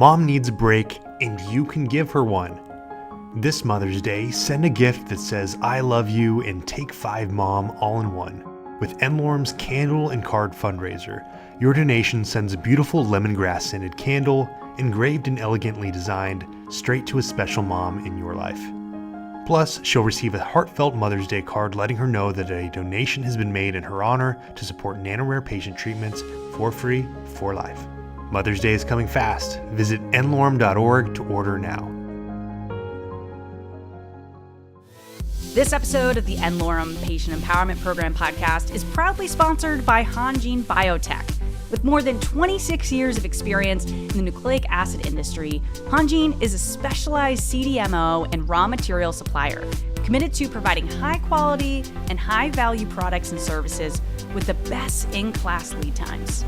Mom needs a break, and you can give her one. This Mother's Day, send a gift that says, I love you, and take 5 Mom all in one. With n-Lorem's candle and card fundraiser, your donation sends a beautiful lemongrass scented candle, engraved and elegantly designed, straight to a special mom in your life. Plus, she'll receive a heartfelt Mother's Day card letting her know that a donation has been made in her honor to support nano-rare patient treatments for free for life. Mother's Day is coming fast. Visit n-Lorem.org to order now. This episode of the n-Lorem Patient Empowerment Program podcast is proudly sponsored by Hongene Biotech. With more than 26 years of experience in the nucleic acid industry, Hongene is a specialized CDMO and raw material supplier committed to providing high-quality and high-value products and services with the best-in-class lead times.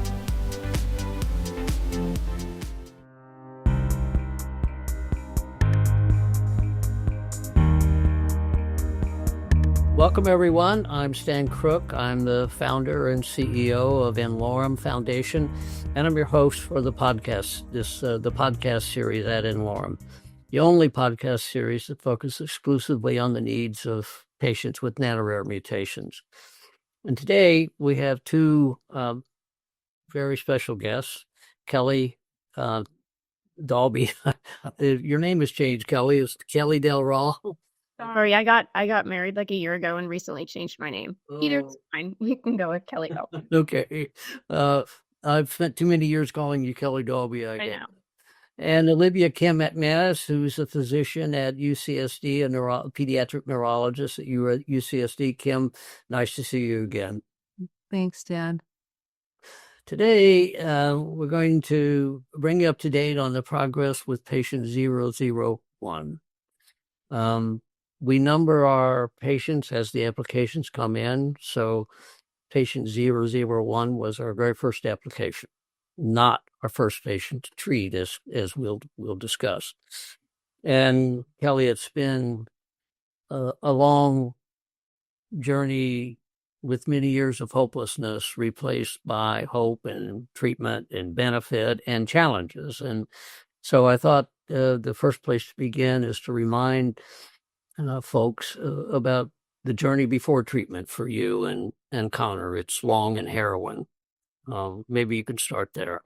Welcome, everyone. I'm Stan Crooke. I'm the founder and CEO of n-Lorem Foundation, and I'm your host for the podcast, the podcast series at n-Lorem, the only podcast series that focuses exclusively on the needs of patients with nano-rare mutations. And today we have two very special guests, Kelley Dalby. Your name has changed, Kelley. It's Kelley Dalby. Sorry, I got married like a year ago and recently changed my name. Either's fine. We can go with Kelley Dalby. Okay. I've spent too many years calling you Kelley Dalby, I guess. know. And Olivia Kim-McManus, who's a physician at UCSD, a pediatric neurologist at UCSD. Kim, nice to see you again. Thanks, Dan. Today, we're going to bring you up to date on the progress with patient 001. We number our patients as the applications come in. So patient 001 was our very first application, not our first patient to treat, as we'll discuss. And Kelley, it's been a long journey with many years of hopelessness replaced by hope and treatment and benefit and challenges. And so I thought the first place to begin is to remind folks about the journey before treatment for you and Connor. It's long and harrowing. Maybe you can start there.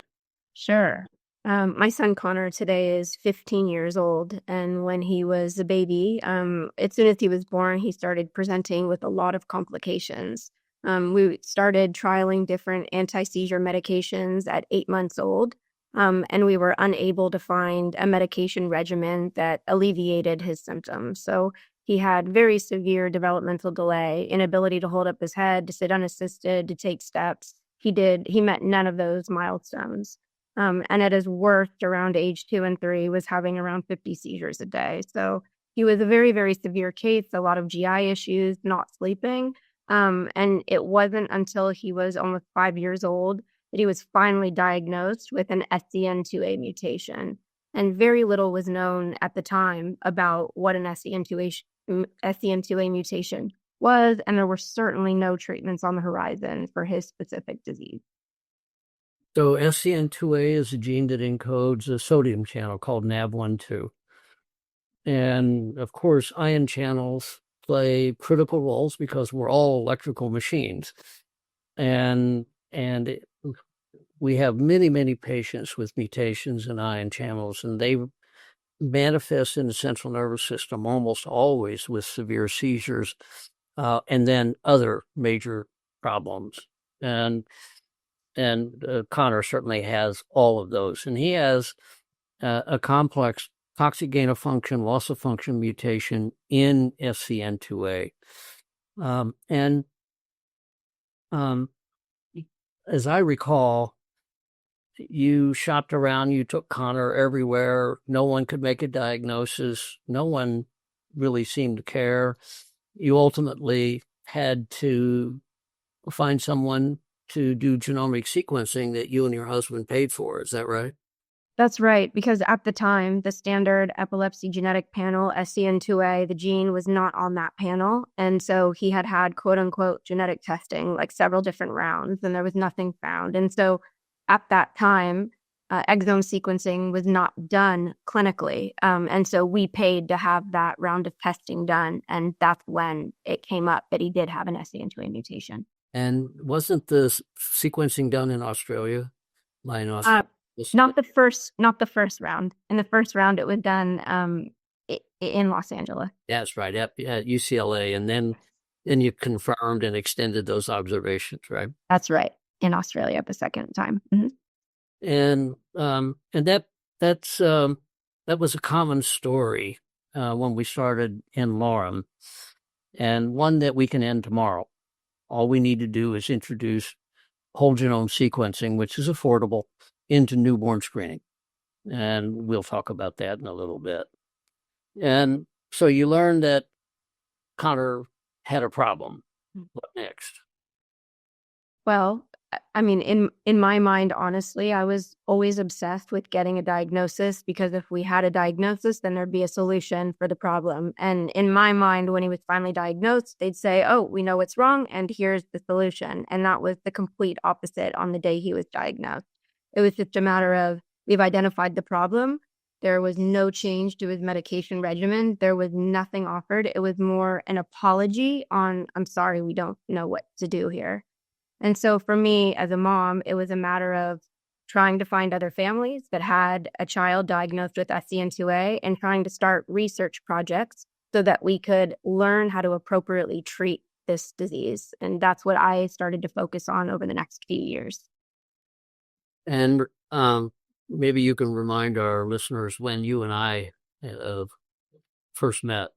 Sure. My son Connor today is 15 years old, and when he was a baby, as soon as he was born, he started presenting with a lot of complications. We started trialing different anti-seizure medications at 8 months old. And we were unable to find a medication regimen that alleviated his symptoms. So he had very severe developmental delay, inability to hold up his head, to sit unassisted, to take steps. He met none of those milestones. And at his worst, around age 2 and 3, was having around 50 seizures a day. So he was a very, very severe case, a lot of GI issues, not sleeping. And it wasn't until he was almost 5 years old that he was finally diagnosed with an SCN2A mutation. And very little was known at the time about what an SCN2A mutation was, and there were certainly no treatments on the horizon for his specific disease. So SCN2A is a gene that encodes a sodium channel called NAV1.2. And of course, ion channels play critical roles because we're all electrical machines. And we have many, many patients with mutations in ion channels, and they manifest in the central nervous system almost always with severe seizures and then other major problems. And Connor certainly has all of those. And he has a complex toxic gain of function, loss of function mutation in SCN2A. As I recall, you shopped around, you took Connor everywhere. No one could make a diagnosis. No one really seemed to care. You ultimately had to find someone to do genomic sequencing that you and your husband paid for. Is that right? That's right, because at the time, the standard epilepsy genetic panel, SCN2A, the gene was not on that panel. And so he had quote unquote genetic testing, like several different rounds, and there was nothing found. And so at that time, exome sequencing was not done clinically. And so we paid to have that round of testing done. And that's when it came up that he did have an SCN2A mutation. And wasn't the sequencing done in Australia? Not the first round. In the first round, it was done in Los Angeles. That's right, at UCLA. And then you confirmed and extended those observations, right? That's right, in Australia the second time. Mm-hmm. And that was a common story when we started n-Lorem, and one that we can end tomorrow. All we need to do is introduce whole genome sequencing, which is affordable, into newborn screening. And we'll talk about that in a little bit. And so you learned that Connor had a problem. What next? Well, I mean, in my mind, honestly, I was always obsessed with getting a diagnosis, because if we had a diagnosis, then there'd be a solution for the problem. And in my mind, when he was finally diagnosed, they'd say, oh, we know what's wrong, and here's the solution. And that was the complete opposite on the day he was diagnosed. It was just a matter of, we've identified the problem. There was no change to his medication regimen. There was nothing offered. It was more an apology on, I'm sorry, we don't know what to do here. And so for me as a mom, it was a matter of trying to find other families that had a child diagnosed with SCN2A and trying to start research projects so that we could learn how to appropriately treat this disease. And that's what I started to focus on over the next few years. And maybe you can remind our listeners when you and I first met.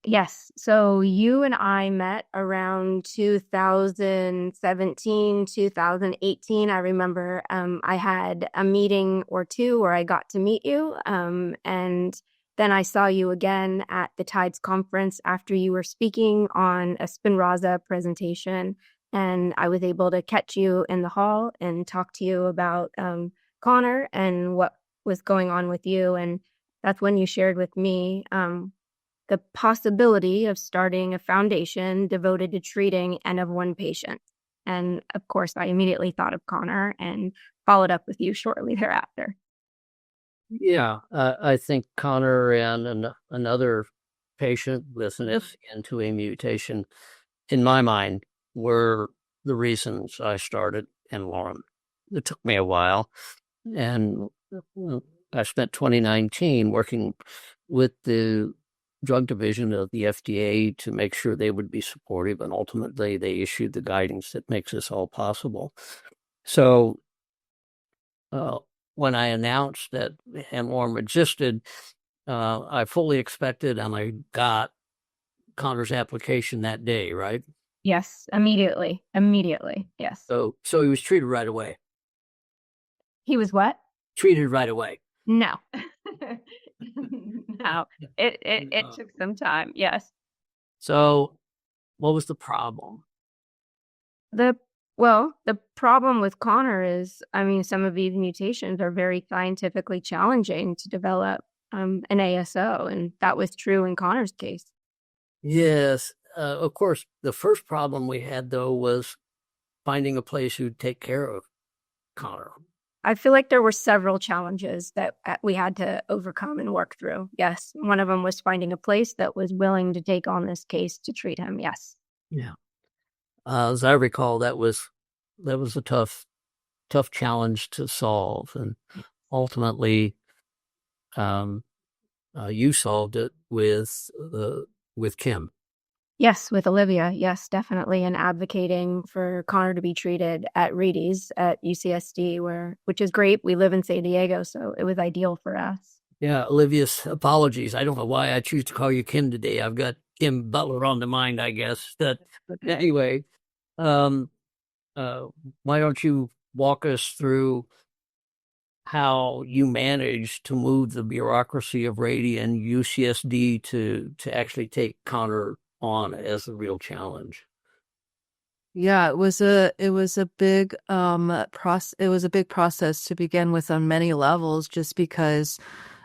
Yes. So you and I met around 2017, 2018. I remember I had a meeting or two where I got to meet you. And then I saw you again at the TIDES conference after you were speaking on a Spinraza presentation. And I was able to catch you in the hall and talk to you about Connor and what was going on with you. And that's when you shared with me the possibility of starting a foundation devoted to treating N-of-1 patients. And of course, I immediately thought of Connor and followed up with you shortly thereafter. Yeah, I think Connor and another patient with an SCN2A mutation, in my mind, were the reasons I started n-Lorem. It took me a while, and I spent 2019 working with the drug division of the FDA to make sure they would be supportive, and ultimately they issued the guidance that makes this all possible. So when I announced that n-Lorem existed, I fully expected, and I got Connor's application that day, right? Yes, immediately, yes. So he was treated right away. He was what? Treated right away. No. No, it took some time. Yes. So what was the problem? The problem with Connor is, I mean, some of these mutations are very scientifically challenging to develop an ASO, and that was true in Connor's case. Yes. Of course, the first problem we had, though, was finding a place who'd take care of Connor. I feel like there were several challenges that we had to overcome and work through. Yes. One of them was finding a place that was willing to take on this case to treat him. Yes. Yeah. As I recall, that was a tough challenge to solve. And ultimately, you solved it with Kim. Yes, with Olivia. Yes, definitely. And advocating for Connor to be treated at Rady's at UCSD, which is great. We live in San Diego, so it was ideal for us. Yeah, Olivia's apologies. I don't know why I choose to call you Kim today. I've got Kim Butler on the mind, I guess. But anyway, why don't you walk us through how you managed to move the bureaucracy of Rady and UCSD to actually take Connor on as a real challenge? Yeah, it was a big process to begin with on many levels, just because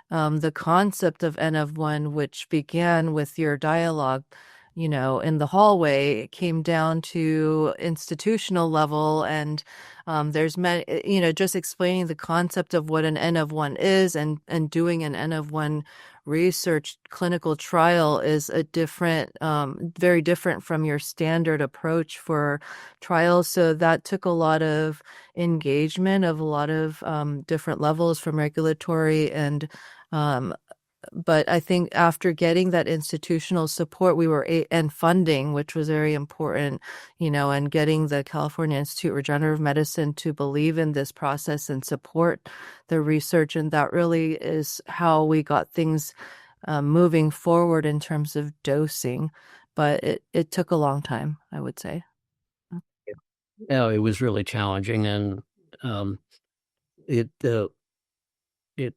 the concept of N-of-1, which began with your dialogue, in the hallway. It came down to institutional level, and there's just explaining the concept of what an N of 1 is, and doing an N of 1 research clinical trial is a different, very different from your standard approach for trials. So that took a lot of engagement of a lot of different levels from regulatory and but I think after getting that institutional support, and funding, which was very important, and getting the California Institute of Regenerative Medicine to believe in this process and support the research. And that really is how we got things moving forward in terms of dosing. But it took a long time, I would say. Yeah, it was really challenging, and it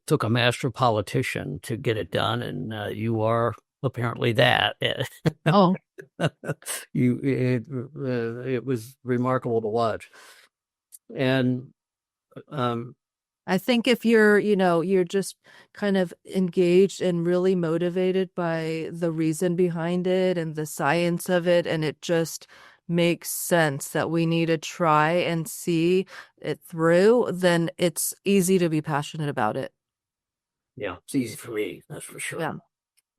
took a master politician to get it done, and you are apparently that. Oh, It was remarkable to watch, and I think if you're just kind of engaged and really motivated by the reason behind it and the science of it, and it just makes sense that we need to try and see it through, then it's easy to be passionate about it. yeah, it's easy for me, that's for sure. Yeah.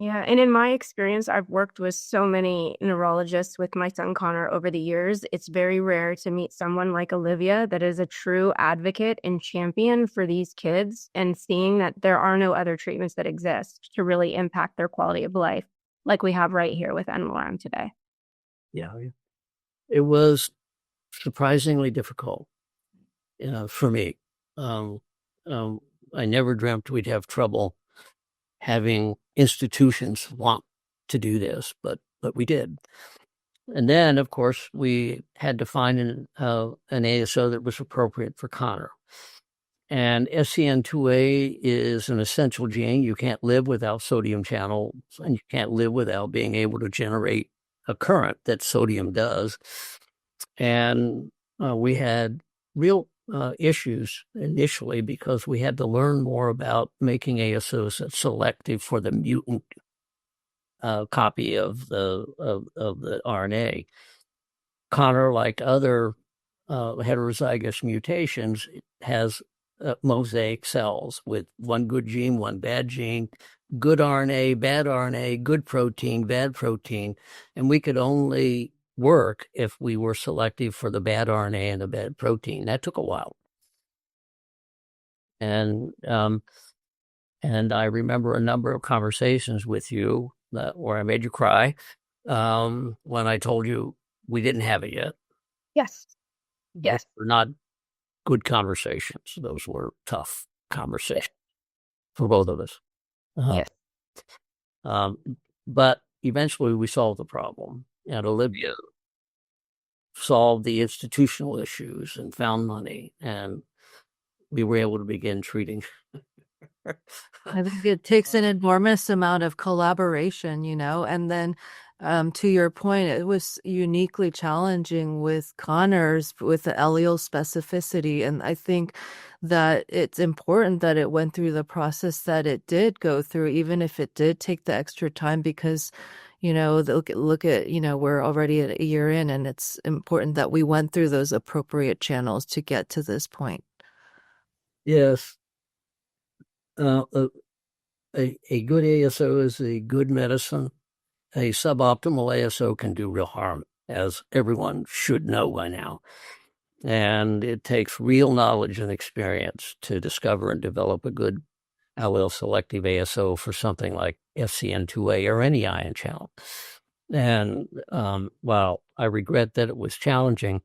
Yeah, and in my experience, I've worked with so many neurologists with my son Connor over the years. It's very rare to meet someone like Olivia that is a true advocate and champion for these kids, and seeing that there are no other treatments that exist to really impact their quality of life like we have right here with n-Lorem today. Yeah, it was surprisingly difficult for me. I never dreamt we'd have trouble having institutions want to do this, but we did. And then, of course, we had to find an ASO that was appropriate for Connor. And SCN2A is an essential gene. You can't live without sodium channels, and you can't live without being able to generate a current that sodium does. And we had real issues initially because we had to learn more about making ASOs that's selective for the mutant copy of the RNA. Connor, like other heterozygous mutations, has mosaic cells with one good gene, one bad gene, good RNA, good protein, bad protein, and we could only work if we were selective for the bad RNA and the bad protein. That took a while. And I remember a number of conversations with you where I made you cry when I told you we didn't have it yet. Yes. Yes. Those were not good conversations. Those were tough conversations for both of us. Yes. But eventually we solved the problem, and Olivia solved the institutional issues and found money, and we were able to begin treating. I think it takes an enormous amount of collaboration, and then to your point, it was uniquely challenging with Connor's, with the allele specificity. And I think that it's important that it went through the process that it did go through, even if it did take the extra time, because, look at, we're already at a year in, and it's important that we went through those appropriate channels to get to this point. Yes. A good ASO is a good medicine. A suboptimal ASO can do real harm, as everyone should know by now. And it takes real knowledge and experience to discover and develop a good allele selective ASO for something like SCN2A or any ion channel. And while I regret that it was challenging,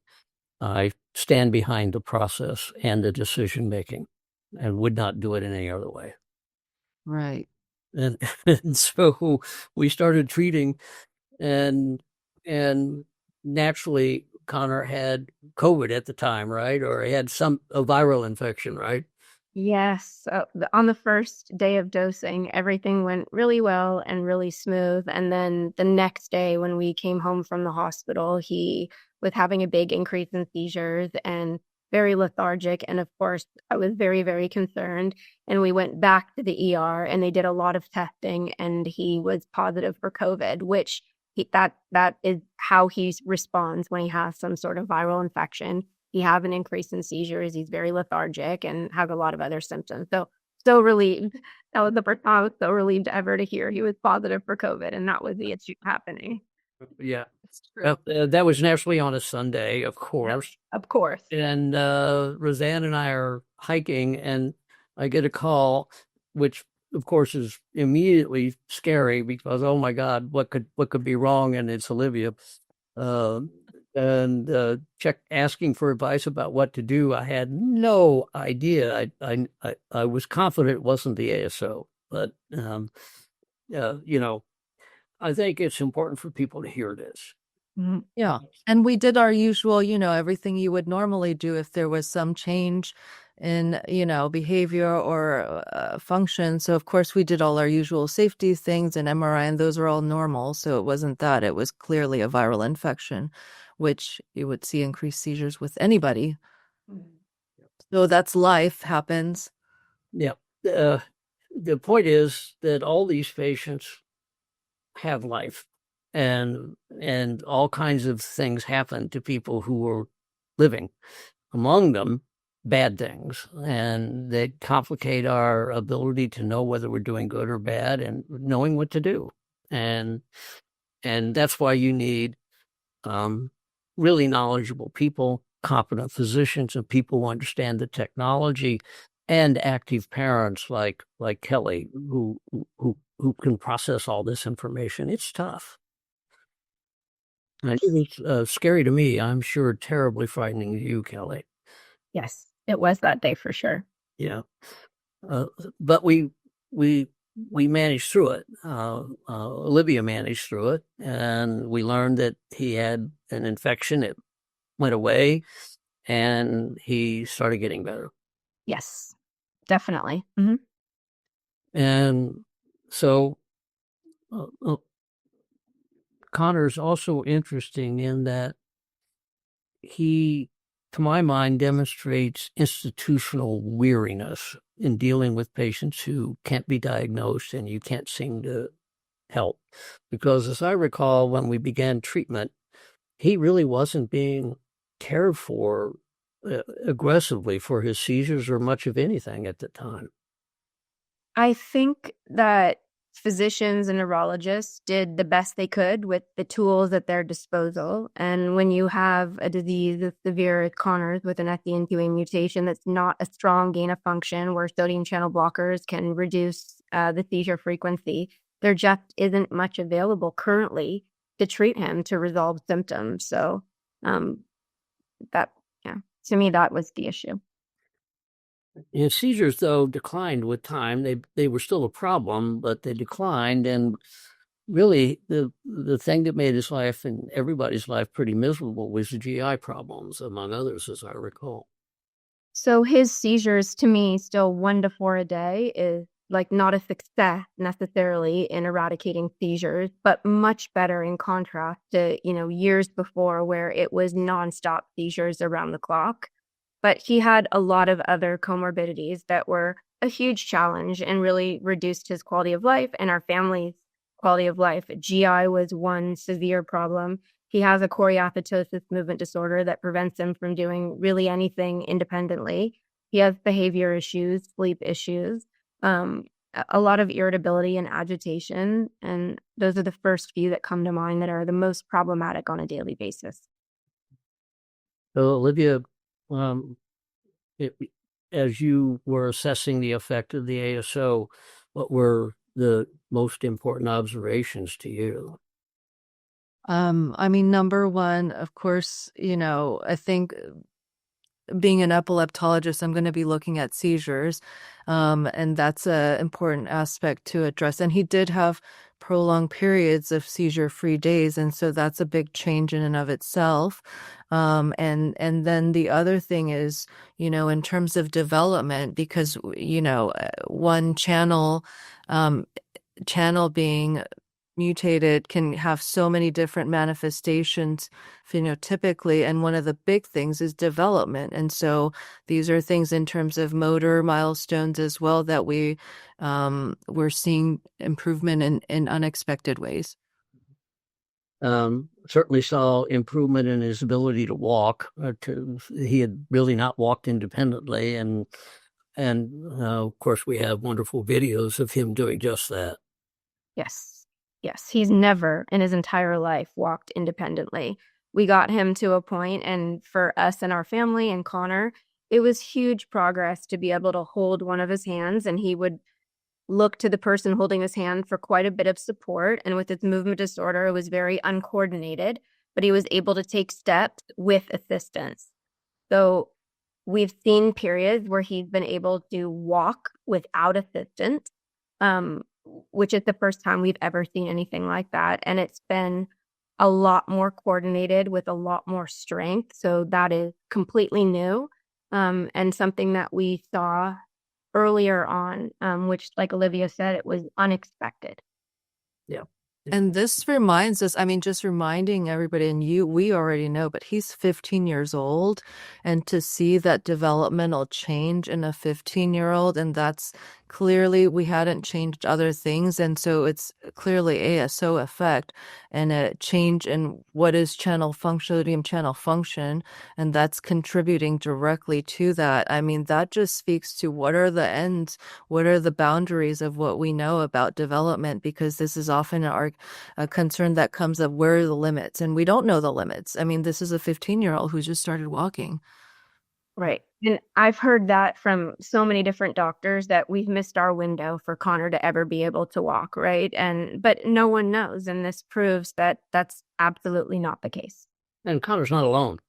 I stand behind the process and the decision making and would not do it in any other way. Right. And so we started treating, and naturally Connor had COVID at the time, right? Or he had a viral infection, right? Yes. On the first day of dosing, everything went really well and really smooth. And then the next day when we came home from the hospital, he was having a big increase in seizures and very lethargic. And of course, I was very, very concerned. And we went back to the ER and they did a lot of testing, and he was positive for COVID, which That is how he responds when he has some sort of viral infection. He have an increase in seizures. He's very lethargic and has a lot of other symptoms. So relieved. That was the first time I was so relieved ever to hear he was positive for COVID, and that was the issue happening. Yeah. It's true. That was naturally on a Sunday, of course. Of course. And Roseanne and I are hiking, and I get a call, which of course is immediately scary because, oh my God, what could be wrong? And it's Olivia. Check asking for advice about what to do. I had no idea. I was confident it wasn't the ASO, but I think it's important for people to hear this. Yeah. And we did our usual, everything you would normally do if there was some change in, behavior or function. So, of course, we did all our usual safety things and MRI, and those are all normal. So it wasn't that. It was clearly a viral infection, which you would see increased seizures with anybody. So that's life happens. Yeah. The point is that all these patients have life. And all kinds of things happen to people who are living. Among them, bad things. And they complicate our ability to know whether we're doing good or bad and knowing what to do. And that's why you need really knowledgeable people, competent physicians, and people who understand the technology, and active parents like Kelley who can process all this information. It's tough. And it was scary to me. I'm sure terribly frightening to you, Kelley. Yes, it was that day for sure. Yeah. But we managed through it. Olivia managed through it, and we learned that he had an infection. It went away, and he started getting better. Yes, definitely. And so Connor's also interesting in that he, to my mind, demonstrates institutional weariness in dealing with patients who can't be diagnosed and you can't seem to help. Because as I recall, when we began treatment, he really wasn't being cared for aggressively for his seizures or much of anything at the time. I think that physicians and neurologists did the best they could with the tools at their disposal. And when you have a disease as severe as Connor's with an SCN2A mutation that's not a strong gain of function where sodium channel blockers can reduce the seizure frequency, there just isn't much available currently to treat him to resolve symptoms. So to me, that was the issue. And seizures, though, declined with time. They were still a problem, but they declined. And really, the thing that made his life and everybody's life pretty miserable was the GI problems, among others, as I recall. So his seizures, to me, still 1 to 4 a day is like not a success necessarily in eradicating seizures, but much better in contrast to, years before where it was nonstop seizures around the clock. But he had a lot of other comorbidities that were a huge challenge and really reduced his quality of life and our family's quality of life. GI was one severe problem. He has a choreoathetosis movement disorder that prevents him from doing really anything independently. He has behavior issues, sleep issues, a lot of irritability and agitation. And those are the first few that come to mind that are the most problematic on a daily basis. So, Olivia, as you were assessing the effect of the ASO, what were the most important observations to you? Number one, of course, I think being an epileptologist, I'm going to be looking at seizures, and that's an important aspect to address. And he did have prolonged periods of seizure-free days, and so that's a big change in and of itself. And then the other thing is, in terms of development, because one channel being mutated can have so many different manifestations phenotypically, and one of the big things is development. And so these are things in terms of motor milestones as well that we're seeing improvement in unexpected ways. Certainly saw improvement in his ability to walk. He had really not walked independently, and of course we have wonderful videos of him doing just that. Yes. Yes. He's never in his entire life walked independently. We got him to a point, and for us and our family and Connor, it was huge progress to be able to hold one of his hands, and he would look to the person holding his hand for quite a bit of support. And with his movement disorder, it was very uncoordinated, but he was able to take steps with assistance. So we've seen periods where he's been able to walk without assistance, which is the first time we've ever seen anything like that. And it's been a lot more coordinated with a lot more strength. So that is completely new, and something that we saw earlier on, which, like Olivia said, it was unexpected. Yeah. And this reminds us, I mean, just reminding everybody, and we already know, but he's 15 years old. And to see that developmental change in a 15-year-old, and that's clearly, we hadn't changed other things. And so it's clearly ASO effect and a change in what is sodium channel function. And that's contributing directly to that. I mean, that just speaks to what are the ends, what are the boundaries of what we know about development, because this is often a concern that comes of where are the limits, and we don't know the limits. I mean, this is a 15-year-old who just started walking. Right. And I've heard that from so many different doctors that we've missed our window for Connor to ever be able to walk, right? But no one knows, and this proves that that's absolutely not the case. And Connor's not alone.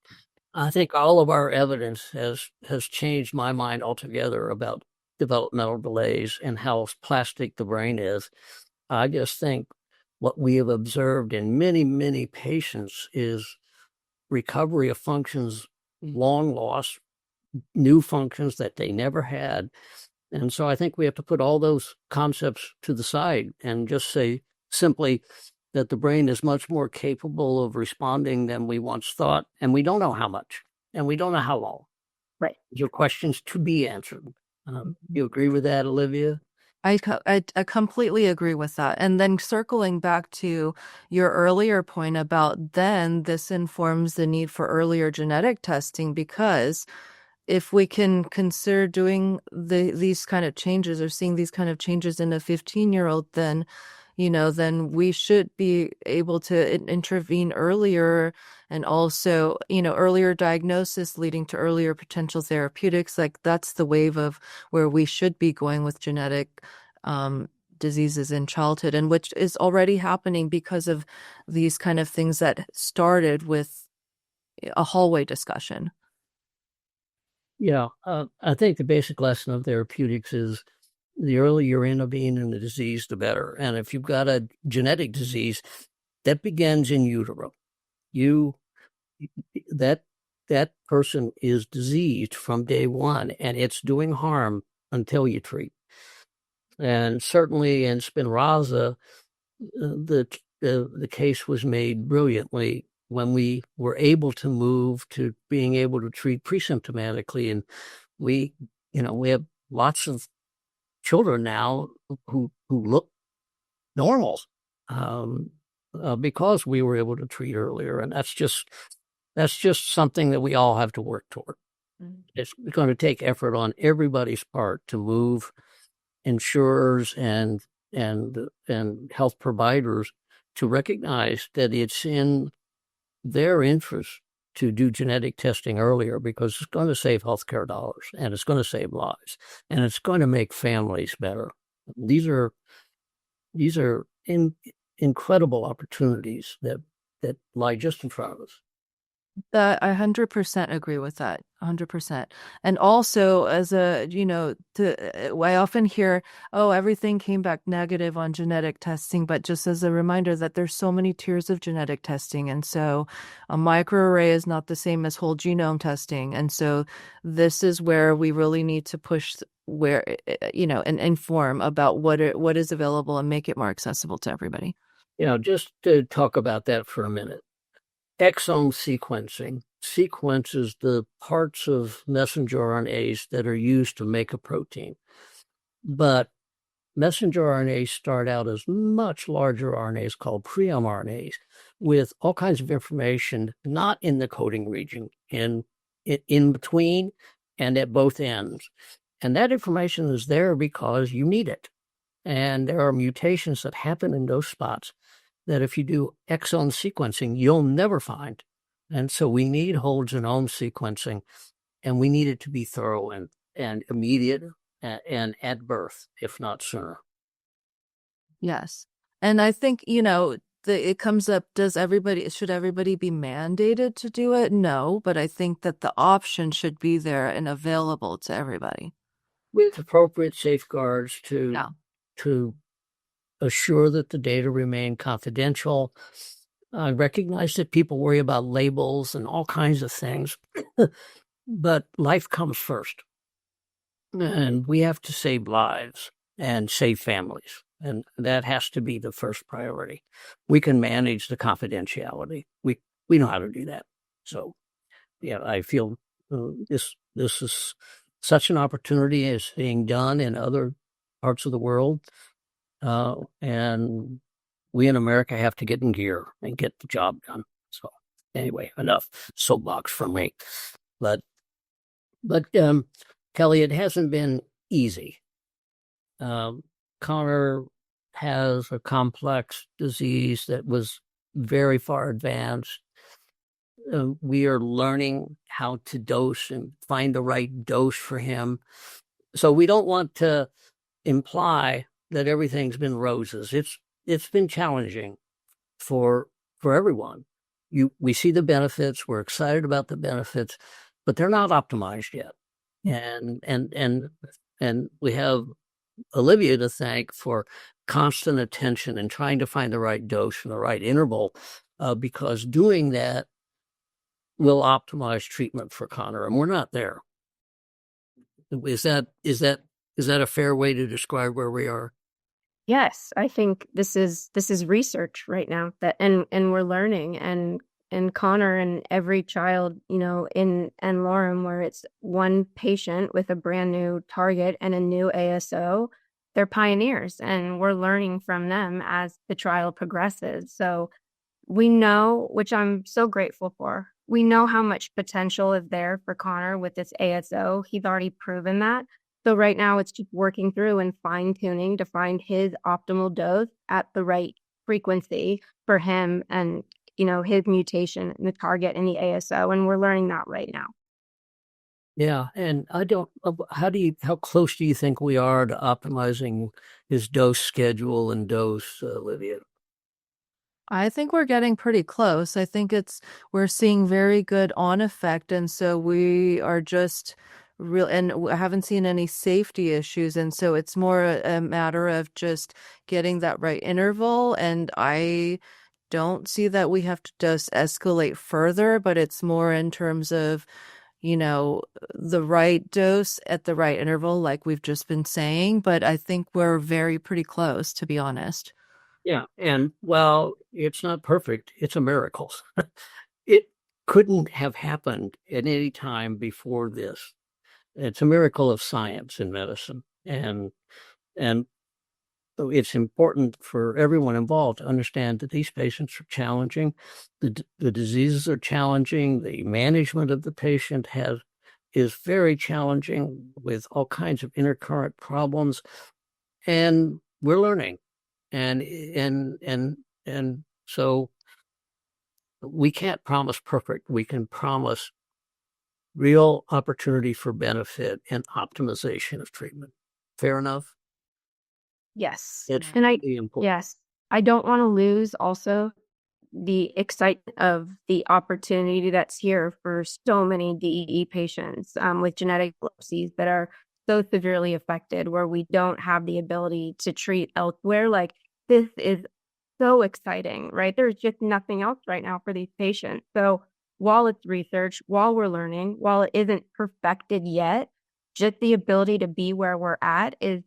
I think all of our evidence has changed my mind altogether about developmental delays and how plastic the brain is. I just think what we have observed in many, many patients is recovery of functions long lost, new functions that they never had. And so I think we have to put all those concepts to the side and just say simply that the brain is much more capable of responding than we once thought. And we don't know how much, and we don't know how long. Right. Your questions to be answered. You agree with that, Olivia? I completely agree with that. And then circling back to your earlier point about then this informs the need for earlier genetic testing, because if we can consider doing these kind of changes or seeing these kind of changes in a 15-year-old, then we should be able to intervene earlier, and also, earlier diagnosis leading to earlier potential therapeutics. Like, that's the wave of where we should be going with genetic diseases in childhood, and which is already happening because of these kind of things that started with a hallway discussion. Yeah, I think the basic lesson of therapeutics is the earlier you intervene in the disease, the better. And if you've got a genetic disease, that begins in utero. That person is diseased from day one, and it's doing harm until you treat. And certainly in Spinraza, the case was made brilliantly when we were able to move to being able to treat pre-symptomatically. And we have lots of children now who look normal because we were able to treat earlier. And that's just something that we all have to work toward. Mm-hmm. It's going to take effort on everybody's part to move insurers and health providers to recognize that it's in their interest to do genetic testing earlier, because it's going to save healthcare dollars, and it's going to save lives, and it's going to make families better. These are incredible opportunities that lie just in front of us. I 100% agree with that. 100%. And also, as I often hear, everything came back negative on genetic testing, but just as a reminder that there's so many tiers of genetic testing. And so a microarray is not the same as whole genome testing. And so this is where we really need to push and inform about what is available and make it more accessible to everybody. Just to talk about that for a minute. Exome sequencing sequences the parts of messenger RNAs that are used to make a protein. But messenger RNAs start out as much larger RNAs called pre-mRNAs with all kinds of information not in the coding region, in between and at both ends. And that information is there because you need it. And there are mutations that happen in those spots that if you do exome sequencing, you'll never find. And so we need whole genome sequencing, and we need it to be thorough and immediate and at birth, if not sooner. Yes. And I think, it comes up, should everybody be mandated to do it? No, but I think that the option should be there and available to everybody. With appropriate safeguards to assure that the data remain confidential. I recognize that people worry about labels and all kinds of things, but life comes first. And we have to save lives and save families. And that has to be the first priority. We can manage the confidentiality. We know how to do that. So, yeah, I feel this is such an opportunity as being done in other parts of the world. And we in America have to get in gear and get the job done. So anyway, enough soapbox from me. But Kelley, it hasn't been easy. Connor has a complex disease that was very far advanced. We are learning how to dose and find the right dose for him. So we don't want to imply that everything's been roses. It's been challenging for everyone. We see the benefits, we're excited about the benefits, but they're not optimized yet. And we have Olivia to thank for constant attention and trying to find the right dose and the right interval, because doing that will optimize treatment for Connor, and we're not there. Is that a fair way to describe where we are? Yes, I think this is research right now and we're learning, and Connor and every child, in n-Lorem, where it's one patient with a brand new target and a new ASO, they're pioneers, and we're learning from them as the trial progresses. So we know, which I'm so grateful for, we know how much potential is there for Connor with this ASO. He's already proven that. So right now it's just working through and fine tuning to find his optimal dose at the right frequency for him and, his mutation and the target and the ASO. And we're learning that right now. Yeah. And how close do you think we are to optimizing his dose schedule and dose, Olivia? I think we're getting pretty close. I think we're seeing very good on effect. And so we are just and I haven't seen any safety issues. And so it's more a matter of just getting that right interval. And I don't see that we have to dose escalate further, but it's more in terms of, the right dose at the right interval, like we've just been saying. But I think we're pretty close, to be honest. Yeah. And while it's not perfect, it's a miracle. It couldn't have happened at any time before this. It's a miracle of science in medicine. And so it's important for everyone involved to understand that these patients are challenging. The diseases are challenging. The management of the patient is very challenging with all kinds of intercurrent problems. And we're learning. And so we can't promise perfect. We can promise real opportunity for benefit and optimization of treatment. Fair enough? Yes. It's and really important. Yes, I don't want to lose also the excitement of the opportunity that's here for so many DEE patients with genetic epilepsies that are so severely affected, where we don't have the ability to treat elsewhere. Like, this is so exciting, right? There's just nothing else right now for these patients. So while it's research, while we're learning, while it isn't perfected yet, just the ability to be where we're at is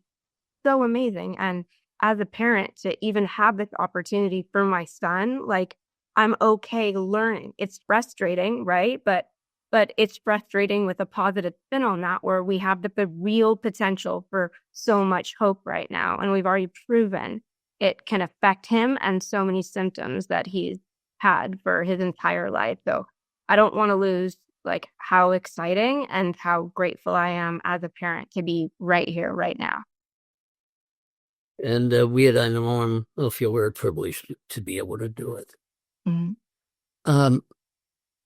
so amazing. And as a parent, to even have this opportunity for my son, like, I'm okay learning. It's frustrating, right? But but it's frustrating with a positive spin on that, where we have the real potential for so much hope right now. And we've already proven it can affect him and so many symptoms that he's had for his entire life. So I don't want to lose like how exciting and how grateful I am as a parent to be right here, right now. And we at n-Lorem feel we're privileged to be able to do it. Mm-hmm.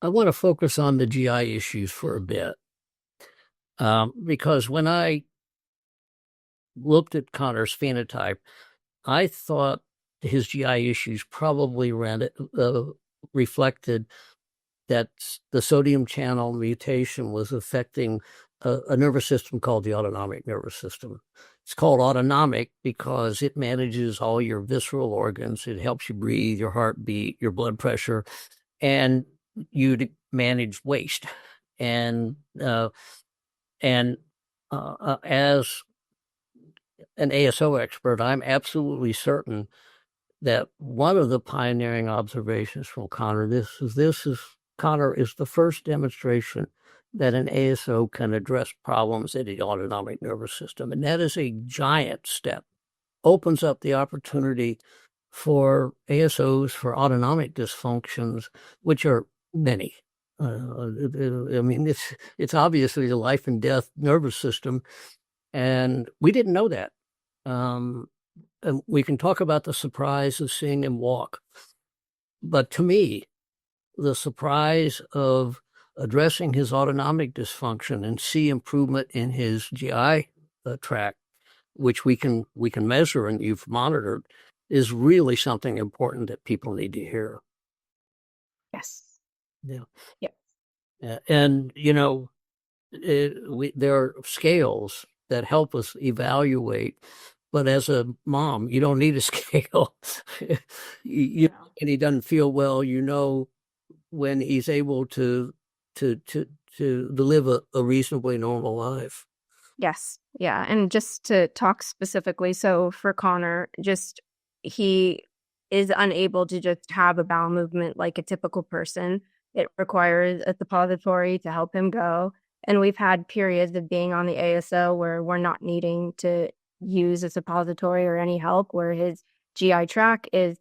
I want to focus on the GI issues for a bit, because when I looked at Connor's phenotype, I thought his GI issues probably reflected that the sodium channel mutation was affecting a nervous system called the autonomic nervous system. It's called autonomic because it manages all your visceral organs. It helps you breathe, your heartbeat, your blood pressure, and you manage waste. And as an ASO expert, I'm absolutely certain that one of the pioneering observations from Connor, Connor is the first demonstration that an ASO can address problems in the autonomic nervous system. And that is a giant step. Opens up the opportunity for ASOs for autonomic dysfunctions, which are many. I mean, it's obviously the life and death nervous system, and we didn't know that. And we can talk about the surprise of seeing him walk, but to me, the surprise of addressing his autonomic dysfunction and see improvement in his GI tract, which we can measure and you've monitored, is really something important that people need to hear. Yes. Yeah. Yes. And, there are scales that help us evaluate, but as a mom, you don't need a scale. And he doesn't feel well, when he's able to live a reasonably normal life. Yes. Yeah. And just to talk specifically, so for Connor, he is unable to just have a bowel movement like a typical person. It requires a suppository to help him go. And we've had periods of being on the ASO where we're not needing to use a suppository or any help, where his GI tract is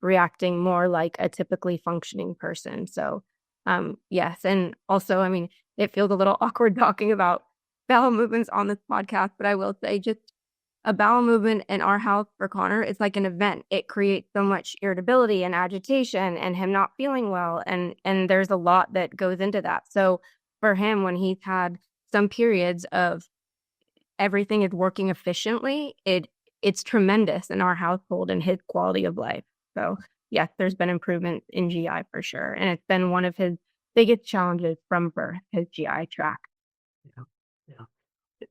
reacting more like a typically functioning person. So, yes. And also, I mean, it feels a little awkward talking about bowel movements on this podcast, but I will say just a bowel movement in our house for Connor is like an event. It creates so much irritability and agitation and him not feeling well. And there's a lot that goes into that. So for him, when he's had some periods of everything is working efficiently, it's tremendous in our household and his quality of life. So yes, there's been improvement in GI for sure. And it's been one of his biggest challenges from birth, his GI tract. Yeah.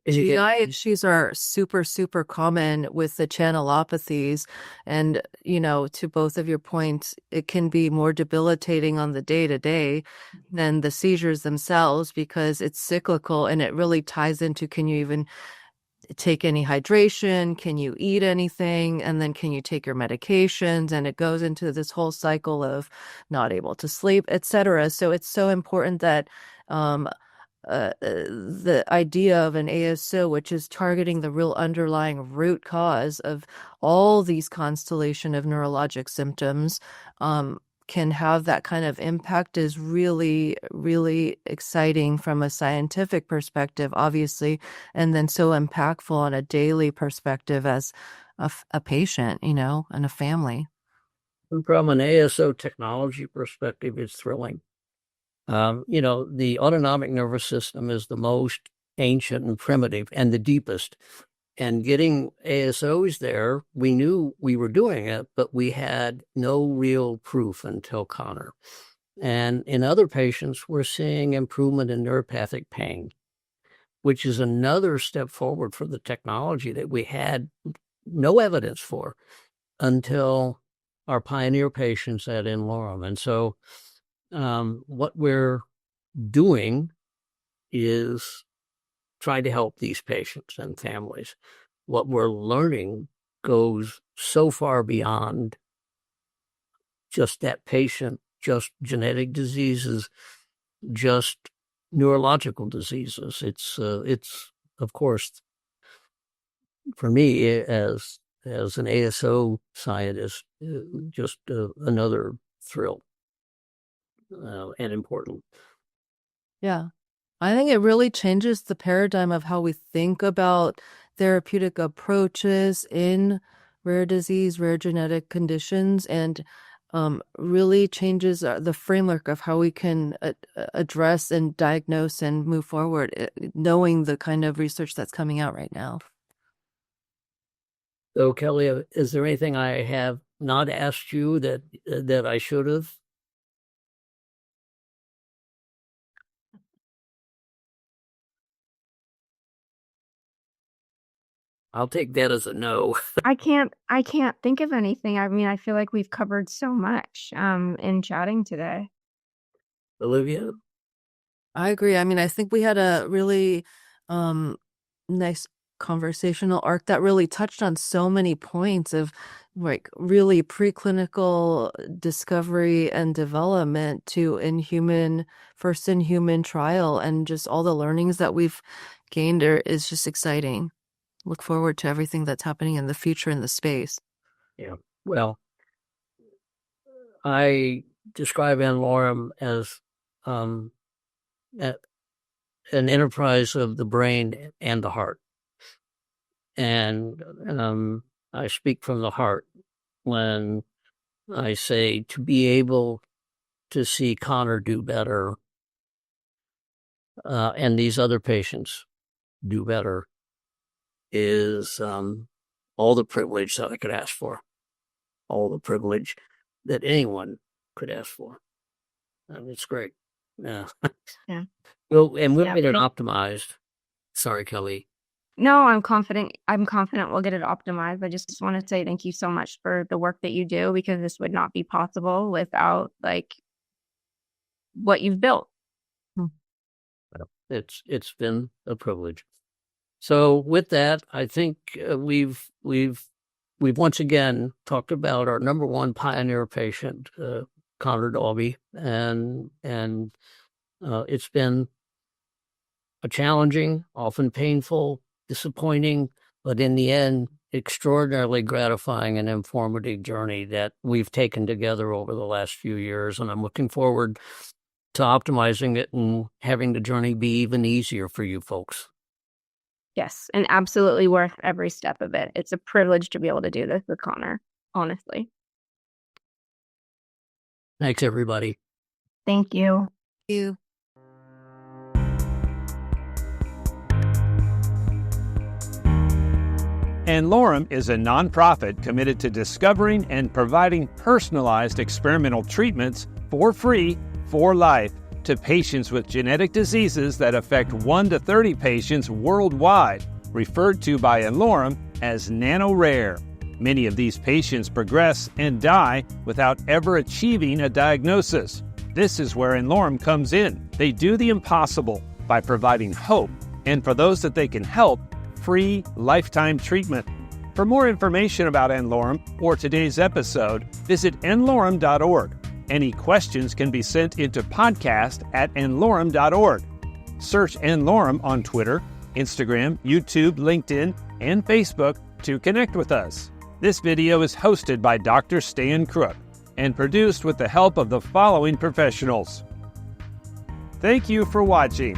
GI issues are super, super common with the channelopathies. And, to both of your points, it can be more debilitating on the day-to-day than the seizures themselves because it's cyclical and it really ties into, can you even take any hydration? Can you eat anything? And then can you take your medications? And it goes into this whole cycle of not able to sleep, etc. So it's so important that the idea of an ASO, which is targeting the real underlying root cause of all these constellation of neurologic symptoms, can have that kind of impact is really, really exciting from a scientific perspective, obviously, and then so impactful on a daily perspective as a patient, and a family. From an ASO technology perspective, it's thrilling. The autonomic nervous system is the most ancient and primitive and the deepest. And getting ASOs there, we knew we were doing it, but we had no real proof until Connor. And in other patients, we're seeing improvement in neuropathic pain, which is another step forward for the technology that we had no evidence for until our pioneer patients at n-Lorem. And so what we're doing is trying to help these patients and families. What we're learning goes so far beyond just that patient, just genetic diseases, just neurological diseases. It's of course, for me as an ASO scientist, just another thrill and important. Yeah. I think it really changes the paradigm of how we think about therapeutic approaches in rare disease, rare genetic conditions, and really changes the framework of how we can address and diagnose and move forward, knowing the kind of research that's coming out right now. So, Kelley, is there anything I have not asked you that I should have? I'll take that as a no. I can't think of anything. I mean, I feel like we've covered so much in chatting today. Olivia? I agree. I mean, I think we had a really nice conversational arc that really touched on so many points of like really preclinical discovery and development to first in human trial, and just all the learnings that we've gained is just exciting. Look forward to everything that's happening in the future in the space. Yeah. Well, I describe n-Lorem as an enterprise of the brain and the heart. And I speak from the heart when I say to be able to see Connor do better and these other patients do better is all the privilege that I could ask for, all the privilege that anyone could ask for. It's great. Yeah. Yeah. Well, and we'll get it optimized. Sorry, Kelley. No, I'm confident we'll get it optimized. I just want to say thank you so much for the work that you do, because this would not be possible without like what you've built. It's been a privilege. So with that, I think we've once again talked about our number one pioneer patient, Kelley Dalby, and it's been a challenging, often painful, disappointing, but in the end, extraordinarily gratifying and informative journey that we've taken together over the last few years. And I'm looking forward to optimizing it and having the journey be even easier for you folks. Yes, and absolutely worth every step of it. It's a privilege to be able to do this with Connor, honestly. Thanks, everybody. Thank you. Thank you. n-Lorem is a nonprofit committed to discovering and providing personalized experimental treatments for free, for life, to patients with genetic diseases that affect 1 to 30 patients worldwide, referred to by n-Lorem as nano-rare. Many of these patients progress and die without ever achieving a diagnosis. This is where n-Lorem comes in. They do the impossible by providing hope, and for those that they can help, free lifetime treatment. For more information about n-Lorem or today's episode, visit n-Lorem.org. Any questions can be sent into podcast@n-Lorem.org. Search n-Lorem on Twitter, Instagram, YouTube, LinkedIn, and Facebook to connect with us. This video is hosted by Dr. Stanley Crooke and produced with the help of the following professionals. Thank you for watching.